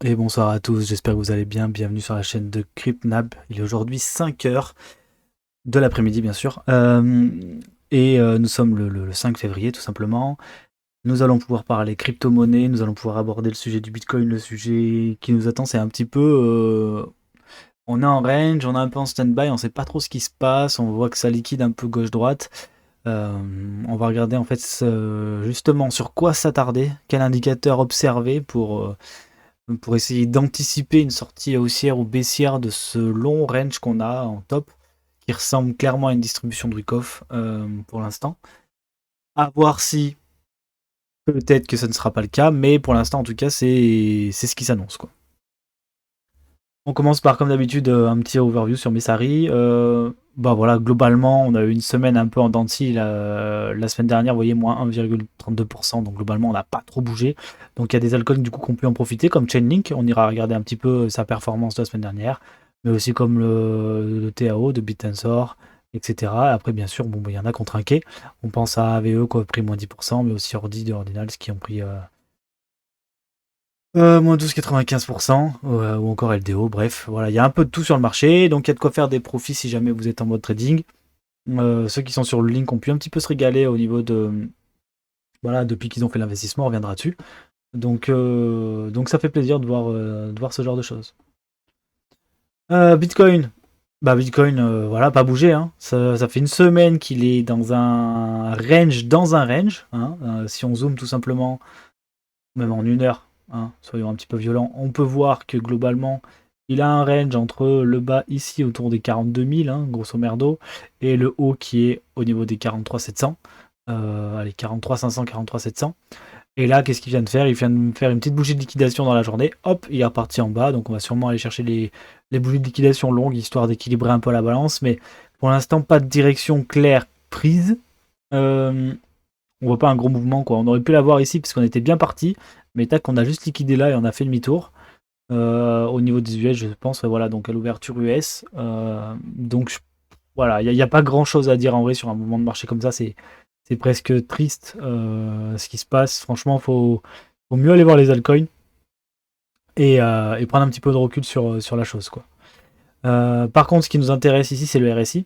Et bonsoir à tous, j'espère que vous allez bien. Bienvenue sur la chaîne de CryptNab. Il est aujourd'hui 5 heures de l'après-midi, bien sûr. Nous sommes le 5 février, tout simplement. Nous allons pouvoir parler crypto-monnaie, nous allons pouvoir aborder le sujet du Bitcoin. Le sujet qui nous attend, c'est un petit peu... on est en range, on est un peu en stand-by, on sait pas trop ce qui se passe, on voit que ça liquide un peu gauche-droite. Euh, on va regarder en fait justement sur quoi s'attarder, quel indicateur observer pour essayer d'anticiper une sortie haussière ou baissière de ce long range qu'on a en top, qui ressemble clairement à une distribution de Wyckoff pour l'instant. À voir si peut-être que ça ne sera pas le cas, mais pour l'instant en tout cas c'est ce qui s'annonce quoi. On commence par comme d'habitude un petit overview sur Messari. Bah voilà, globalement on a eu une semaine un peu en dents de scie la semaine dernière, vous voyez, moins 1,32%, donc globalement on n'a pas trop bougé. Donc il y a des altcoins du coup qui ont pu en profiter, comme Chainlink, on ira regarder un petit peu sa performance la semaine dernière, mais aussi comme le TAO de BitTensor, etc. Après bien sûr, bon, il y en a qui ont trinqué. On pense à AVE qui a pris moins 10%, mais aussi Ordi de Ordinals qui ont pris moins 12,95%, ou encore LDO, bref, voilà, il y a un peu de tout sur le marché, donc il y a de quoi faire des profits si jamais vous êtes en mode trading. Ceux qui sont sur le link ont pu un petit peu se régaler au niveau de... Voilà, depuis qu'ils ont fait l'investissement, on reviendra dessus. Donc ça fait plaisir de voir ce genre de choses. Bitcoin. Bah Bitcoin, voilà, pas bougé. Hein. Ça fait une semaine qu'il est dans un range. Hein. Si on zoome tout simplement, même en une heure, hein, soyons un petit peu violents, on peut voir que globalement, il a un range entre le bas ici autour des 42 000, hein, grosso merdo, et le haut qui est au niveau des 43 700. Allez, 43 500, 43 700. Et là, qu'est-ce qu'il vient de faire? Il vient de faire une petite bougie de liquidation dans la journée. Hop, il est reparti en bas. Donc on va sûrement aller chercher les bougies de liquidation longues, histoire d'équilibrer un peu la balance. Mais pour l'instant, pas de direction claire prise. On voit pas un gros mouvement, quoi. On aurait pu l'avoir ici parce qu'on était bien parti, mais tac, on a juste liquidé là et on a fait demi-tour. Au niveau des US, je pense, ouais, voilà, donc à l'ouverture US. Voilà, il n'y a pas grand chose à dire en vrai sur un mouvement de marché comme ça. C'est presque triste ce qui se passe. Franchement, faut mieux aller voir les altcoins et prendre un petit peu de recul sur la chose, quoi. Par contre, ce qui nous intéresse ici, c'est le RSI.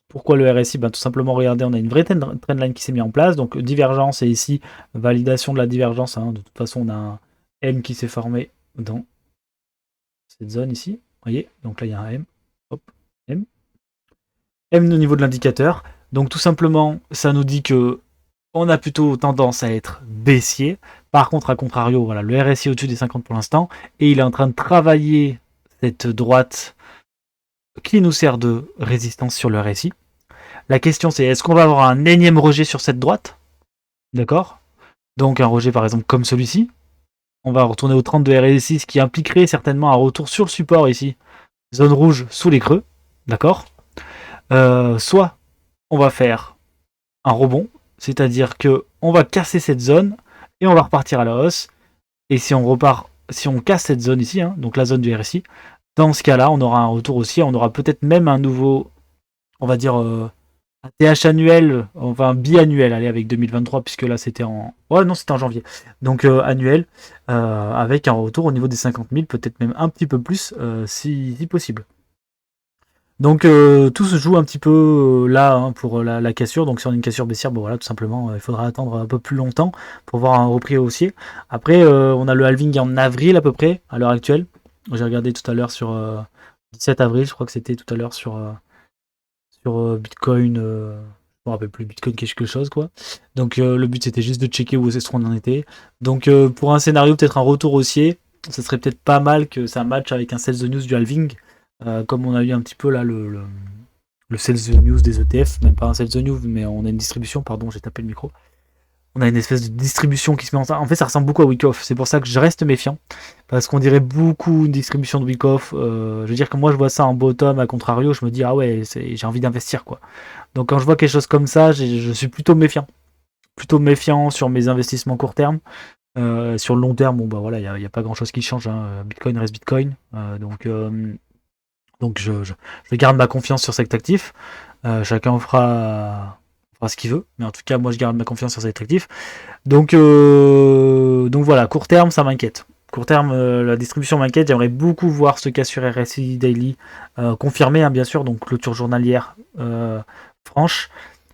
Pourquoi le RSI? Ben, tout simplement, regardez, on a une vraie trendline qui s'est mise en place. Donc, divergence et ici, validation de la divergence. Hein. De toute façon, on a un M qui s'est formé dans cette zone ici. Vous voyez? Donc là, il y a un M. Hop, M. M au niveau de l'indicateur. Donc, tout simplement, ça nous dit que on a plutôt tendance à être baissier. Par contre, à contrario, voilà, le RSI au-dessus des 50 pour l'instant. Et il est en train de travailler cette droite qui nous sert de résistance sur le RSI. La question c'est, est-ce qu'on va avoir un énième rejet sur cette droite? D'accord? Donc un rejet par exemple comme celui-ci. On va retourner au 30 de RSI, ce qui impliquerait certainement un retour sur le support ici. Zone rouge sous les creux. D'accord? Soit on va faire un rebond, c'est-à-dire que on va casser cette zone et on va repartir à la hausse. Et si on repart, si on casse cette zone ici, hein, donc la zone du RSI, dans ce cas-là, on aura un retour aussi, on aura peut-être même un nouveau, on va dire, un TH annuel, enfin biannuel, allez, avec 2023, puisque là c'était en... Ouais, non, c'était en janvier. Donc annuel, avec un retour au niveau des 50 000, peut-être même un petit peu plus, si possible. Donc tout se joue un petit peu là hein, pour la cassure. Donc si on a une cassure baissière, bon voilà, tout simplement, il faudra attendre un peu plus longtemps pour voir un repris haussier. Après, on a le halving en avril à peu près, à l'heure actuelle. J'ai regardé tout à l'heure sur 17 avril, je crois que c'était tout à l'heure sur Bitcoin. Je me rappelle plus, Bitcoin quelque chose quoi. Donc le but c'était juste de checker où est-ce qu'on en était. Donc pour un scénario peut-être un retour haussier, ça serait peut-être pas mal que ça matche avec un sell the news du halving. Comme on a eu un petit peu là le sell the news des ETF, même pas un sell the news, mais on a une distribution, pardon, j'ai tapé le micro. On a une espèce de distribution qui se met en... En fait, ça ressemble beaucoup à Wyckoff. C'est pour ça que je reste méfiant. Parce qu'on dirait beaucoup une distribution de Wyckoff. Je veux dire que moi, je vois ça en bottom, à contrario, je me dis, ah ouais, j'ai envie d'investir, quoi. Donc quand je vois quelque chose comme ça, je suis plutôt méfiant. Plutôt méfiant sur mes investissements court terme. Sur le long terme, bon bah voilà, il n'y a pas grand chose qui change. Hein. Bitcoin reste Bitcoin. Donc je garde ma confiance sur cet actif. Chacun fera ce qu'il veut. Mais en tout cas, moi je garde ma confiance sur cet actif. Donc voilà, court terme, ça m'inquiète. Court terme, la distribution m'inquiète. J'aimerais beaucoup voir ce cas sur RSI Daily confirmé, hein, bien sûr, donc clôture journalière franche.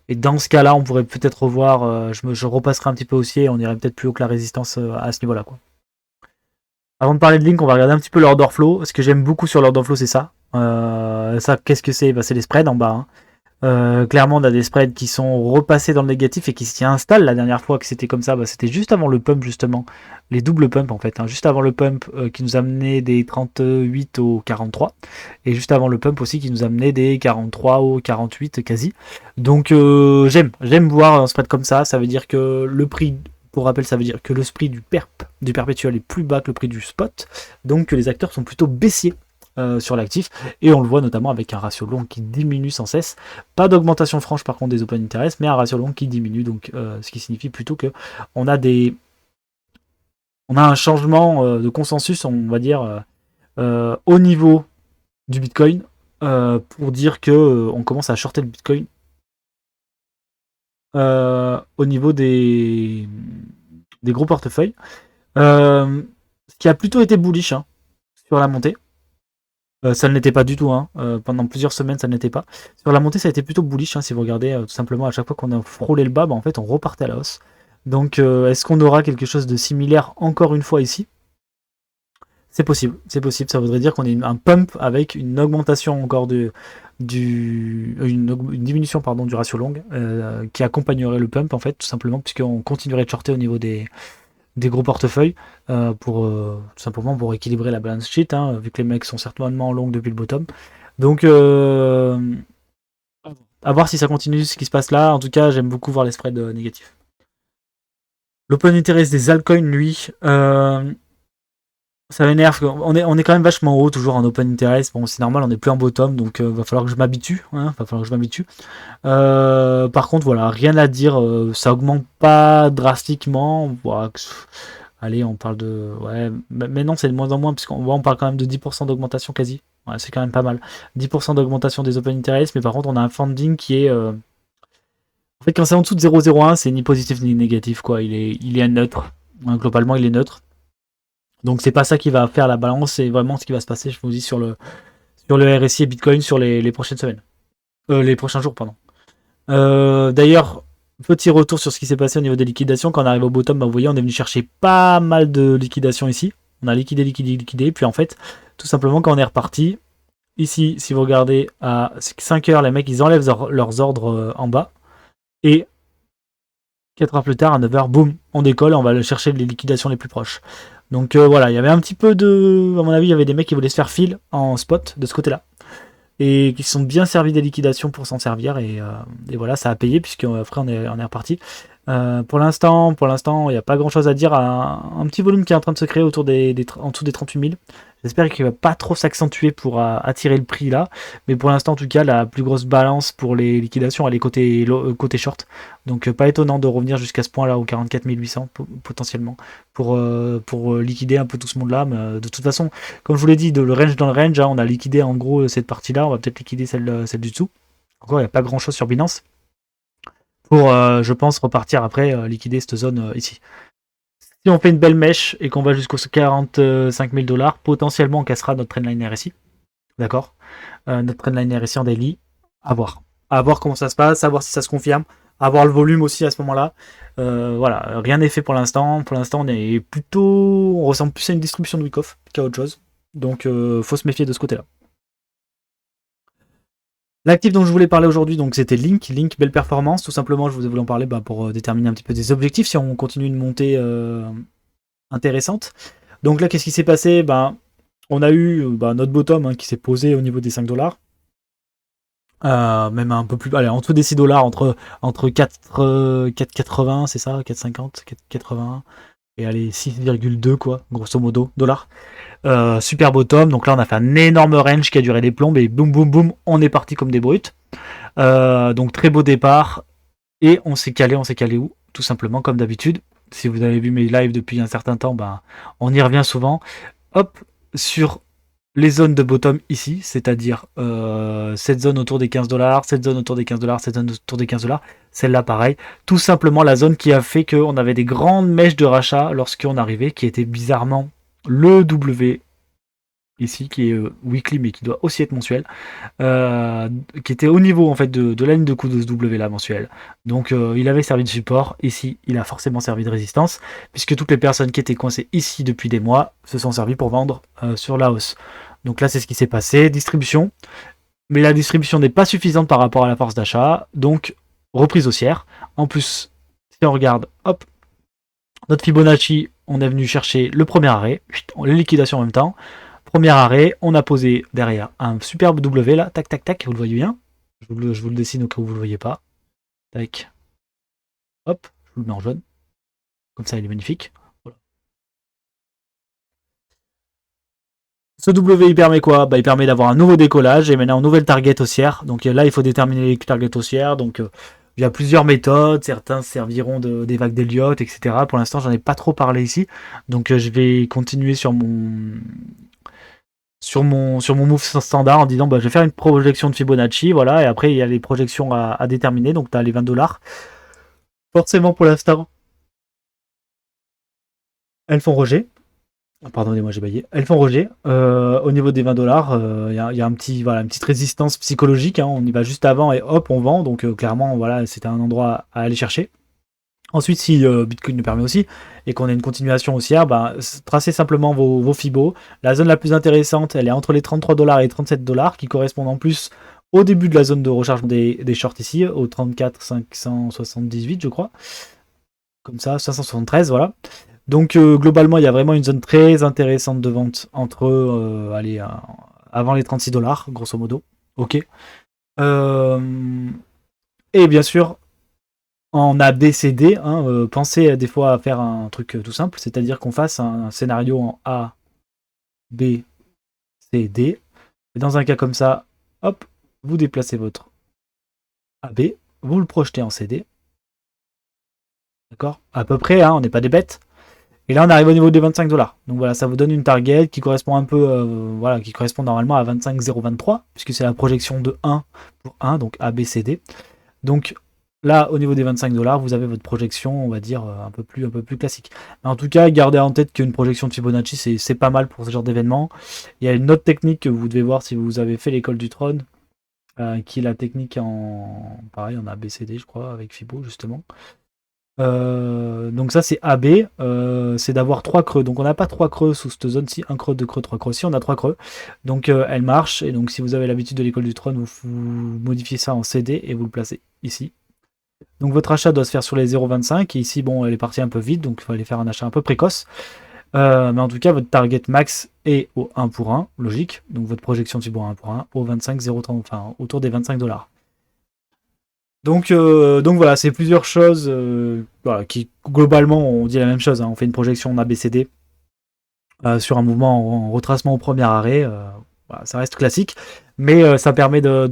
Et dans ce cas-là, on pourrait peut-être revoir, je repasserai un petit peu haussier et on irait peut-être plus haut que la résistance à ce niveau-là, quoi. Avant de parler de Link, on va regarder un petit peu l'order flow. Ce que j'aime beaucoup sur l'order flow, c'est ça. Ça, qu'est-ce que c'est? Bah, c'est les spreads en bas, hein. Clairement, on a des spreads qui sont repassés dans le négatif et qui s'y installent. La dernière fois que c'était comme ça, bah, c'était juste avant le pump, justement. Les doubles pumps, en fait, hein. Juste avant le pump qui nous amenait des 38 au 43. Et juste avant le pump aussi qui nous amenait des 43 au 48 quasi. Donc, j'aime voir un spread comme ça. Ça veut dire que le prix, pour rappel, ça veut dire que le prix du perpétuel est plus bas que le prix du spot. Donc, que les acteurs sont plutôt baissiers sur l'actif, et on le voit notamment avec un ratio long qui diminue sans cesse. Pas d'augmentation franche par contre des open interest, mais un ratio long qui diminue, donc ce qui signifie plutôt que on a un changement de consensus, on va dire, au niveau du Bitcoin, pour dire que on commence à shorter le Bitcoin au niveau des gros portefeuilles. Ce qui a plutôt été bullish, hein, sur la montée. Ça ne l'était pas du tout, hein. Pendant plusieurs semaines ça ne l'était pas. Sur la montée ça a été plutôt bullish, hein, si vous regardez tout simplement à chaque fois qu'on a frôlé le bas, bah, en fait on repartait à la hausse. Donc est-ce qu'on aura quelque chose de similaire encore une fois ici? C'est possible, ça voudrait dire qu'on ait un pump avec une augmentation encore une diminution pardon, du ratio long qui accompagnerait le pump en fait, tout simplement, puisqu'on continuerait de shorter au niveau des gros portefeuilles pour tout simplement pour équilibrer la balance sheet, hein, vu que les mecs sont certainement en long depuis le bottom. Donc à voir si ça continue ce qui se passe là. En tout cas, j'aime beaucoup voir les spreads négatifs. L'open interest des altcoins, lui, ça m'énerve. On est quand même vachement haut, toujours en open interest. Bon, c'est normal, on n'est plus en bottom, donc va falloir que je m'habitue. Hein, va falloir que je m'habitue. Par contre, voilà, rien à dire. Ça augmente pas drastiquement. Voilà, allez, on parle de... Ouais, mais non, c'est de moins en moins, puisqu'on parle quand même de 10% d'augmentation quasi. Ouais, c'est quand même pas mal. 10% d'augmentation des open interest, mais par contre, on a un funding qui est... En fait, quand c'est en dessous de 0,01, c'est ni positif ni négatif, quoi. Il est neutre. Ouais, globalement, il est neutre. Donc, c'est pas ça qui va faire la balance, c'est vraiment ce qui va se passer, je vous dis, sur le RSI et Bitcoin sur les prochaines semaines. Les prochains jours, pardon. D'ailleurs, petit retour sur ce qui s'est passé au niveau des liquidations. Quand on arrive au bottom, bah, vous voyez, on est venu chercher pas mal de liquidations ici. On a liquidé. Puis en fait, tout simplement, quand on est reparti, ici, si vous regardez à 5 heures, les mecs, ils enlèvent leurs ordres en bas. Et 4 heures plus tard, à 9 heures, boum, on décolle, on va aller chercher les liquidations les plus proches. Donc voilà, il y avait un petit peu de... À mon avis, il y avait des mecs qui voulaient se faire fill en spot de ce côté-là. Et qui se sont bien servis des liquidations pour s'en servir. Et voilà, ça a payé, puisque après on est reparti. Pour l'instant, il n'y a pas grand-chose à dire. Un petit volume qui est en train de se créer autour en dessous des 38 000. J'espère qu'il ne va pas trop s'accentuer pour attirer le prix là. Mais pour l'instant, en tout cas, la plus grosse balance pour les liquidations, elle est côté short. Donc pas étonnant de revenir jusqu'à ce point-là, au 44 800 potentiellement, pour liquider un peu tout ce monde-là. Mais de toute façon, comme je vous l'ai dit, le range dans le range, hein, on a liquidé en gros cette partie-là. On va peut-être liquider celle du dessous. Encore, il n'y a pas grand-chose sur Binance. Pour, je pense, repartir après, liquider cette zone ici. Si on fait une belle mèche et qu'on va jusqu'aux 45 000 $, potentiellement on cassera notre trendline RSI. D'accord, notre trendline RSI en daily. À voir. À voir comment ça se passe, à voir si ça se confirme. À voir le volume aussi à ce moment-là. Voilà, rien n'est fait pour l'instant. Pour l'instant, on ressemble plus à une distribution de week-off qu'à autre chose. Donc, faut se méfier de ce côté-là. L'actif dont je voulais parler aujourd'hui, donc c'était Link. Link, belle performance. Tout simplement, je voulais en parler pour déterminer un petit peu des objectifs si on continue une montée intéressante. Donc là, qu'est-ce qui s'est passé? On a eu notre bottom, hein, qui s'est posé au niveau des 5 $. Même un peu plus... Allez, en dessous des 6 $, entre 4,80, c'est ça? 4,50, 4,80. Et allez, 6,2 quoi, grosso modo, dollars. Super bottom, donc là on a fait un énorme range qui a duré des plombes et boum boum boum, on est parti comme des brutes. Donc très beau départ et on s'est calé où? Tout simplement comme d'habitude. Si vous avez vu mes lives depuis un certain temps, on y revient souvent. Hop, sur les zones de bottom ici, c'est-à-dire cette zone autour des 15 $, cette zone autour des 15 $, cette zone autour des 15 $, celle-là pareil. Tout simplement la zone qui a fait qu'on avait des grandes mèches de rachat lorsqu'on arrivait, qui étaient bizarrement le W ici qui est weekly mais qui doit aussi être mensuel, qui était au niveau en fait de la ligne de coup de ce W là mensuel. Donc il avait servi de support, ici il a forcément servi de résistance, puisque toutes les personnes qui étaient coincées ici depuis des mois se sont servies pour vendre sur la hausse. Donc là c'est ce qui s'est passé, distribution, mais la distribution n'est pas suffisante par rapport à la force d'achat, donc reprise haussière. En plus, si on regarde, hop, notre Fibonacci, on est venu chercher le premier arrêt, les liquidations en même temps. Premier arrêt, on a posé derrière un superbe W là, tac tac tac, vous le voyez bien. Je vous le dessine au cas où vous ne le voyez pas. Tac, hop, je vous le mets en jaune. Comme ça, il est magnifique. Voilà. Ce W, il permet quoi? Bah, il permet d'avoir un nouveau décollage et maintenant une nouvelle target haussière. Donc là, il faut déterminer les targets haussières. Donc il y a plusieurs méthodes. Certains serviront des vagues d'Elliott, etc. Pour l'instant, j'en ai pas trop parlé ici. Donc je vais continuer sur mon move standard en disant bah, je vais faire une projection de Fibonacci, voilà, et après il y a les projections à déterminer, donc tu as les 20$. Forcément pour l'instant, elles font rejet. Pardonnez-moi, j'ai baillé. Elles font rejet. Au niveau des 20$, il y a une petite résistance psychologique, hein. On y va juste avant et hop, on vend. Donc clairement, voilà, c'était un endroit à aller chercher. Ensuite, si Bitcoin nous permet aussi, et qu'on a une continuation haussière, bah, tracez simplement vos Fibos. La zone la plus intéressante, elle est entre les 33$ et 37$, qui correspondent en plus au début de la zone de rechargement des shorts ici, au 34 578, je crois. Comme ça, 573, voilà. Donc globalement, il y a vraiment une zone très intéressante de vente entre, allez, avant les 36$, grosso modo. Ok. Euh, et bien sûr, en ABCD, hein, pensez des fois à faire un truc tout simple, c'est-à-dire qu'on fasse un scénario en A, B, C, D. Et dans un cas comme ça, hop, vous déplacez votre AB, vous le projetez en CD. D'accord? À peu près, hein, on n'est pas des bêtes. Et là, on arrive au niveau des 25$. Donc voilà, ça vous donne une target qui correspond un peu, voilà, qui correspond normalement à 25,023, puisque c'est la projection de 1 pour 1, donc A, B, C, D. Donc là, au niveau des 25$, vous avez votre projection, on va dire, un peu plus classique. Mais en tout cas, gardez en tête qu'une projection de Fibonacci, c'est pas mal pour ce genre d'événement. Il y a une autre technique que vous devez voir si vous avez fait l'école du trône, qui est la technique pareil, en ABCD, je crois, avec Fibo, justement. Donc ça c'est AB, c'est d'avoir trois creux. Donc on n'a pas trois creux sous cette zone-ci, un creux, deux creux, trois creux. Si on a trois creux, donc elle marche. Et donc si vous avez l'habitude de l'école du trône, vous modifiez ça en CD et vous le placez ici. Donc votre achat doit se faire sur les 0,25. Et ici, bon, elle est partie un peu vite, donc il fallait faire un achat un peu précoce. Mais en tout cas, votre target max est au 1 pour 1, logique. Donc votre projection de Fibo 1 pour 1 au 25, 0,30, enfin autour des 25$. Donc voilà, c'est plusieurs choses voilà, qui globalement on dit la même chose, hein. On fait une projection en ABCD sur un mouvement en retracement au premier arrêt. Voilà, ça reste classique, mais ça permet de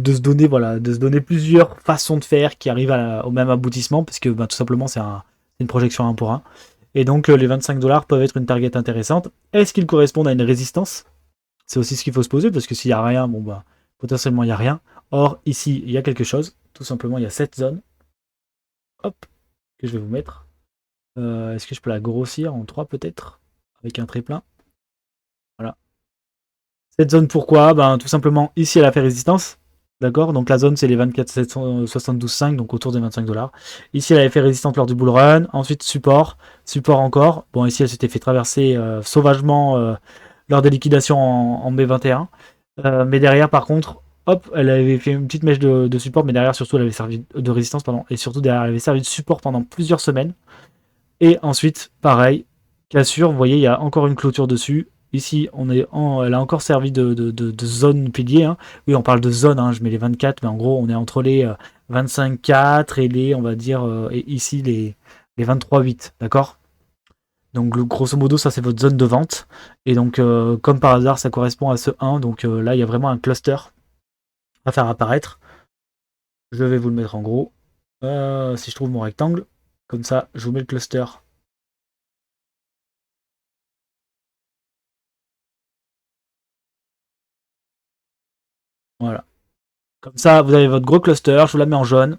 se donner, voilà, de se donner plusieurs façons de faire qui arrivent au même aboutissement, parce que tout simplement c'est une projection 1 pour 1. Et donc les 25$ peuvent être une target intéressante. Est-ce qu'ils correspondent à une résistance? C'est aussi ce qu'il faut se poser, parce que s'il n'y a rien, bon bah potentiellement il n'y a rien. Or ici il y a quelque chose, tout simplement il y a cette zone, hop, que je vais vous mettre. Est-ce que je peux la grossir en 3 peut-être? Avec un trait plein. Voilà. Cette zone pourquoi? Ben, tout simplement ici elle a fait résistance. D'accord? Donc la zone c'est les 24 772,5, donc autour des 25$. Ici elle avait fait résistance lors du bull run. Ensuite support. Support encore. Bon ici elle s'était fait traverser sauvagement lors des liquidations en mai 21. Mais derrière par contre, hop, elle avait fait une petite mèche de support, mais derrière surtout elle avait servi de résistance, pardon, et surtout derrière elle avait servi de support pendant plusieurs semaines. Et ensuite, pareil, cassure, vous voyez, il y a encore une clôture dessus. Ici, elle a encore servi de zone pilier, hein. Oui, on parle de zone, hein, je mets les 24, mais en gros, on est entre les 25,4 et les, on va dire, et ici, les 23,8, d'accord? Donc, grosso modo, ça, c'est votre zone de vente. Et donc, comme par hasard, ça correspond à ce 1. Donc là, il y a vraiment un cluster à faire apparaître. Je vais vous le mettre en gros. Si je trouve mon rectangle, comme ça, je vous mets le cluster. Voilà. Comme ça, vous avez votre gros cluster, je vous la mets en jaune.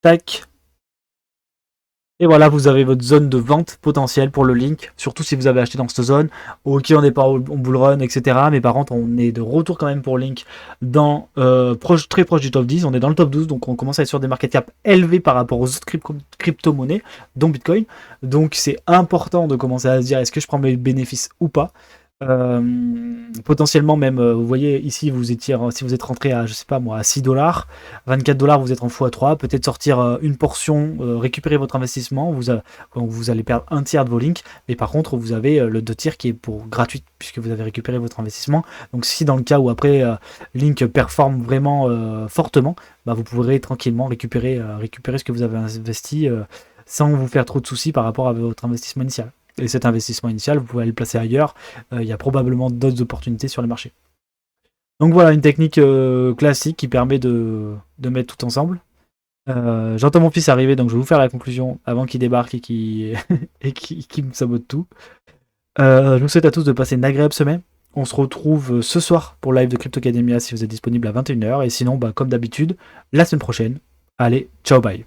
Tac. Et voilà, vous avez votre zone de vente potentielle pour le link, surtout si vous avez acheté dans cette zone. Ok, on n'est pas en bull run, etc. Mais par contre, on est de retour quand même pour link dans très proche du top 10. On est dans le top 12, donc on commence à être sur des market cap élevés par rapport aux autres crypto-monnaies, dont Bitcoin. Donc c'est important de commencer à se dire est-ce que je prends mes bénéfices ou pas. Potentiellement même, vous voyez ici, si vous êtes rentré à, je sais pas moi, à 6 dollars, 24 dollars, vous êtes en x3, peut-être sortir une portion, récupérer votre investissement, vous allez perdre un tiers de vos links, mais par contre, vous avez le 2 tiers qui est pour gratuit, puisque vous avez récupéré votre investissement. Donc si dans le cas où après Link performe vraiment fortement, bah, vous pourrez tranquillement récupérer ce que vous avez investi sans vous faire trop de soucis par rapport à votre investissement initial. Et cet investissement initial, vous pouvez aller le placer ailleurs. Il y a probablement d'autres opportunités sur le marché. Donc voilà, une technique classique qui permet de mettre tout ensemble. J'entends mon fils arriver, donc je vais vous faire la conclusion avant qu'il débarque et qui me sabote tout. Je vous souhaite à tous de passer une agréable semaine. On se retrouve ce soir pour le live de Crypto Academia si vous êtes disponible à 21h. Et sinon, bah, comme d'habitude, la semaine prochaine. Allez, ciao, bye.